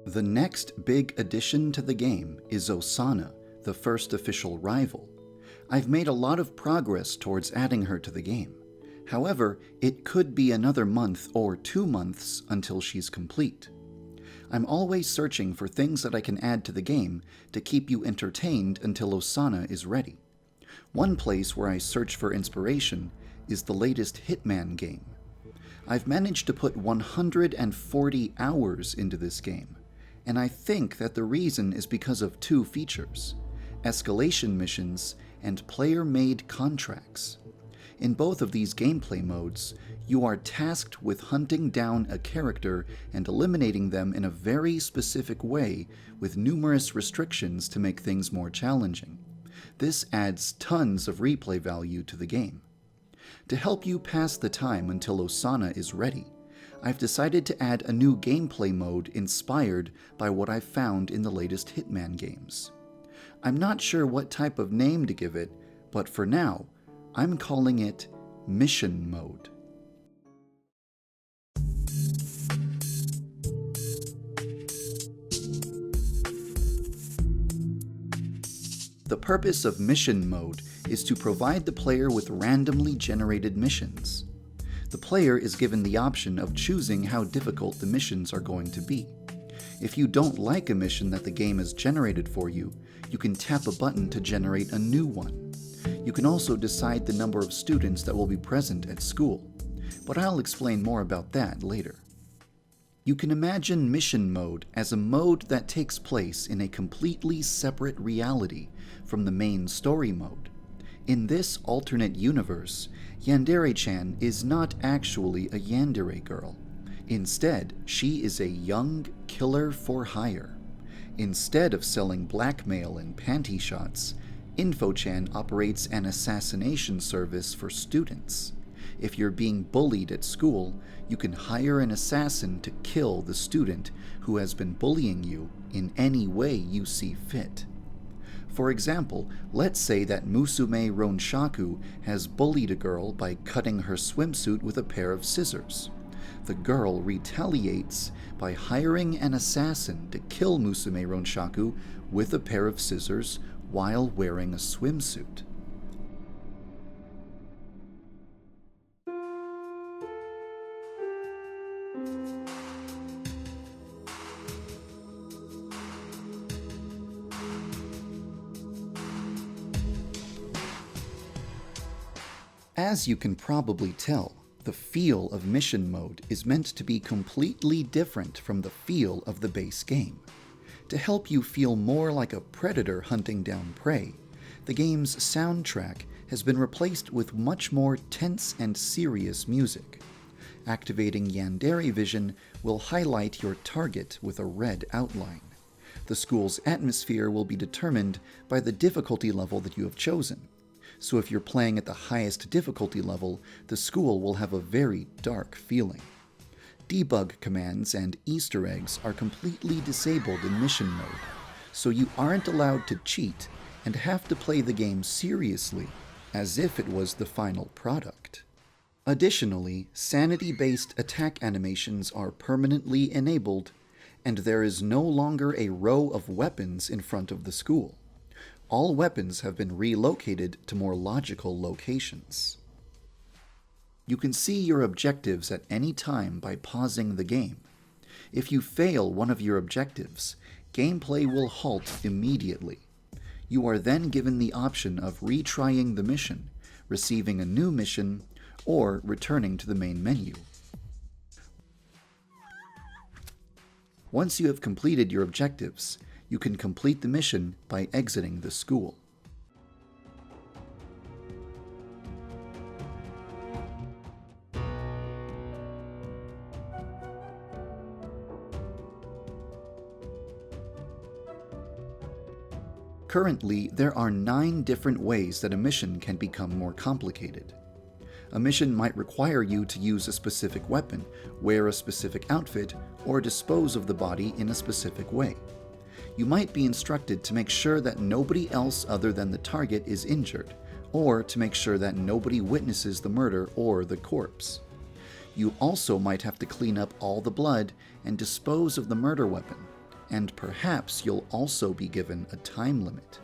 The next big addition to the game is Osana, the first official rival. I've made a lot of progress towards adding her to the game. However, it could be another month or 2 months until she's complete. I'm always searching for things that I can add to the game to keep you entertained until Osana is ready. One place where I search for inspiration is the latest Hitman game. I've managed to put 140 hours into this game, and I think that the reason is because of 2 features: escalation missions and player-made contracts. In both of these gameplay modes, you are tasked with hunting down a character and eliminating them in a very specific way with numerous restrictions to make things more challenging. This adds tons of replay value to the game. To help you pass the time until Osana is ready, I've decided to add a new gameplay mode inspired by what I've found in the latest Hitman games. I'm not sure what type of name to give it, but for now, I'm calling it Mission Mode. The purpose of Mission Mode is to provide the player with randomly generated missions. The player is given the option of choosing how difficult the missions are going to be. If you don't like a mission that the game has generated for you, you can tap a button to generate a new one. You can also decide the number of students that will be present at school, but I'll explain more about that later. You can imagine Mission Mode as a mode that takes place in a completely separate reality from the main story mode. In this alternate universe, Yandere-chan is not actually a yandere girl. Instead, she is a young killer for hire. Instead of selling blackmail and panty shots, Info-chan operates an assassination service for students. If you're being bullied at school, you can hire an assassin to kill the student who has been bullying you in any way you see fit. For example, let's say that Musume Ronshaku has bullied a girl by cutting her swimsuit with a pair of scissors. The girl retaliates by hiring an assassin to kill Musume Ronshaku with a pair of scissors while wearing a swimsuit. As you can probably tell, the feel of Mission Mode is meant to be completely different from the feel of the base game. To help you feel more like a predator hunting down prey, the game's soundtrack has been replaced with much more tense and serious music. Activating Yandere Vision will highlight your target with a red outline. The school's atmosphere will be determined by the difficulty level that you have chosen. So if you're playing at the highest difficulty level, the school will have a very dark feeling. Debug commands and Easter eggs are completely disabled in Mission Mode, so you aren't allowed to cheat and have to play the game seriously, as if it was the final product. Additionally, sanity-based attack animations are permanently enabled, and there is no longer a row of weapons in front of the school. All weapons have been relocated to more logical locations. You can see your objectives at any time by pausing the game. If you fail one of your objectives, gameplay will halt immediately. You are then given the option of retrying the mission, receiving a new mission, or returning to the main menu. Once you have completed your objectives, you can complete the mission by exiting the school. Currently, there are 9 different ways that a mission can become more complicated. A mission might require you to use a specific weapon, wear a specific outfit, or dispose of the body in a specific way. You might be instructed to make sure that nobody else other than the target is injured, or to make sure that nobody witnesses the murder or the corpse. You also might have to clean up all the blood and dispose of the murder weapon, and perhaps you'll also be given a time limit.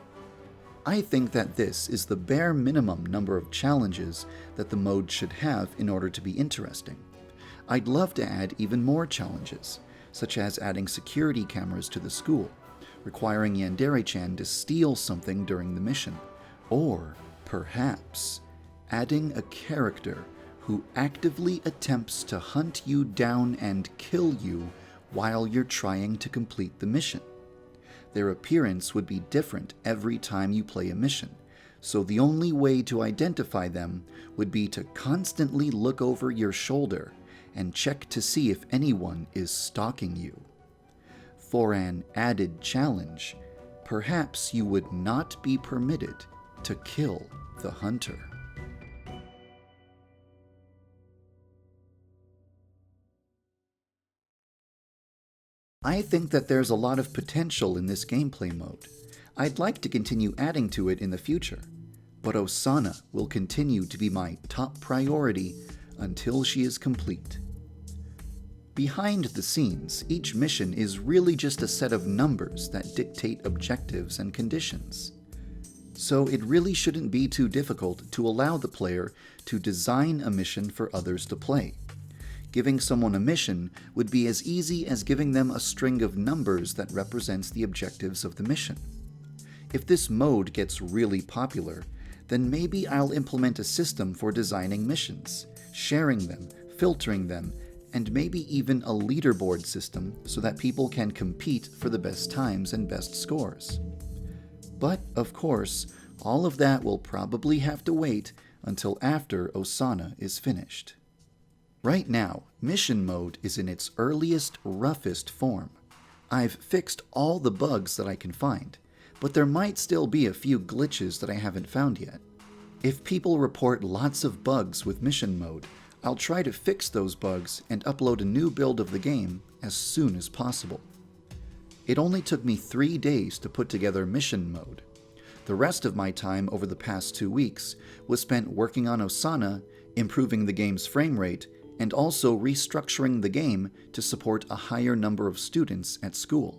I think that this is the bare minimum number of challenges that the mode should have in order to be interesting. I'd love to add even more challenges, such as adding security cameras to the school, requiring Yandere-chan to steal something during the mission, or perhaps adding a character who actively attempts to hunt you down and kill you while you're trying to complete the mission. Their appearance would be different every time you play a mission, so the only way to identify them would be to constantly look over your shoulder and check to see if anyone is stalking you. For an added challenge, perhaps you would not be permitted to kill the hunter. I think that there's a lot of potential in this gameplay mode. I'd like to continue adding to it in the future, but Osana will continue to be my top priority until she is complete. Behind the scenes, each mission is really just a set of numbers that dictate objectives and conditions. So it really shouldn't be too difficult to allow the player to design a mission for others to play. Giving someone a mission would be as easy as giving them a string of numbers that represents the objectives of the mission. If this mode gets really popular, then maybe I'll implement a system for designing missions, sharing them, filtering them, and maybe even a leaderboard system so that people can compete for the best times and best scores. But, of course, all of that will probably have to wait until after Osana is finished. Right now, mission mode is in its earliest, roughest form. I've fixed all the bugs that I can find, but there might still be a few glitches that I haven't found yet. If people report lots of bugs with mission mode, I'll try to fix those bugs and upload a new build of the game as soon as possible. It only took me 3 days to put together mission mode. The rest of my time over the past 2 weeks was spent working on Osana, improving the game's frame rate, and also restructuring the game to support a higher number of students at school.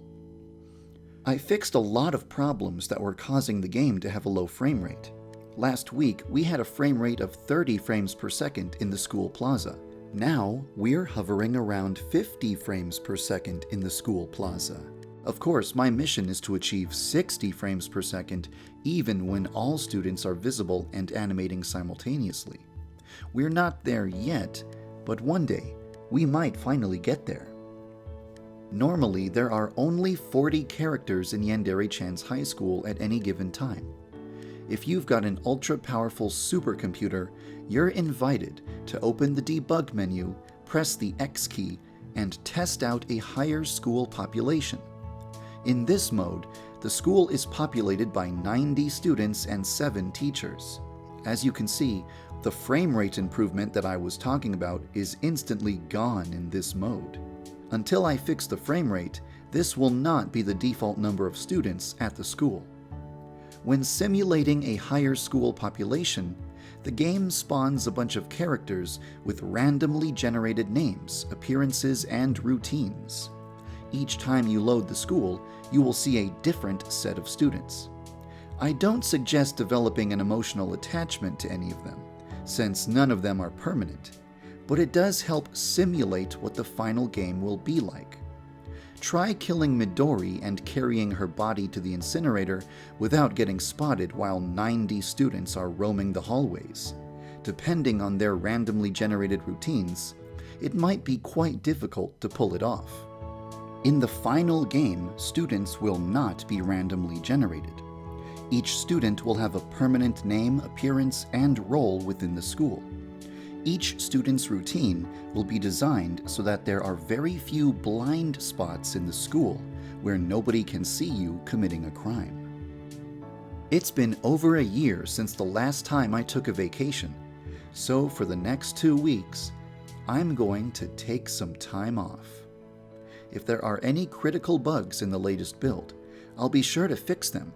I fixed a lot of problems that were causing the game to have a low frame rate. Last week, we had a frame rate of 30 frames per second in the school plaza. Now, we're hovering around 50 frames per second in the school plaza. Of course, my mission is to achieve 60 frames per second even when all students are visible and animating simultaneously. We're not there yet, but one day, we might finally get there. Normally, there are only 40 characters in Yandere-chan's high school at any given time. If you've got an ultra-powerful supercomputer, you're invited to open the debug menu, press the X key, and test out a higher school population. In this mode, the school is populated by 90 students and 7 teachers. As you can see, the frame rate improvement that I was talking about is instantly gone in this mode. Until I fix the frame rate, this will not be the default number of students at the school. When simulating a higher school population, the game spawns a bunch of characters with randomly generated names, appearances, and routines. Each time you load the school, you will see a different set of students. I don't suggest developing an emotional attachment to any of them, since none of them are permanent, but it does help simulate what the final game will be like. Try killing Midori and carrying her body to the incinerator without getting spotted while 90 students are roaming the hallways. Depending on their randomly generated routines, it might be quite difficult to pull it off. In the final game, students will not be randomly generated. Each student will have a permanent name, appearance, and role within the school. Each student's routine will be designed so that there are very few blind spots in the school where nobody can see you committing a crime. It's been over a year since the last time I took a vacation, so for the next 2 weeks, I'm going to take some time off. If there are any critical bugs in the latest build, I'll be sure to fix them,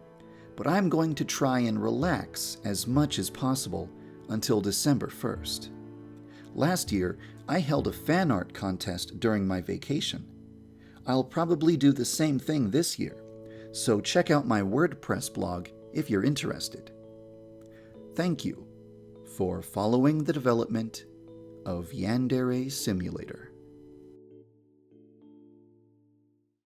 but I'm going to try and relax as much as possible until December 1st. Last year, I held a fan art contest during my vacation. I'll probably do the same thing this year, so check out my WordPress blog if you're interested. Thank you for following the development of Yandere Simulator.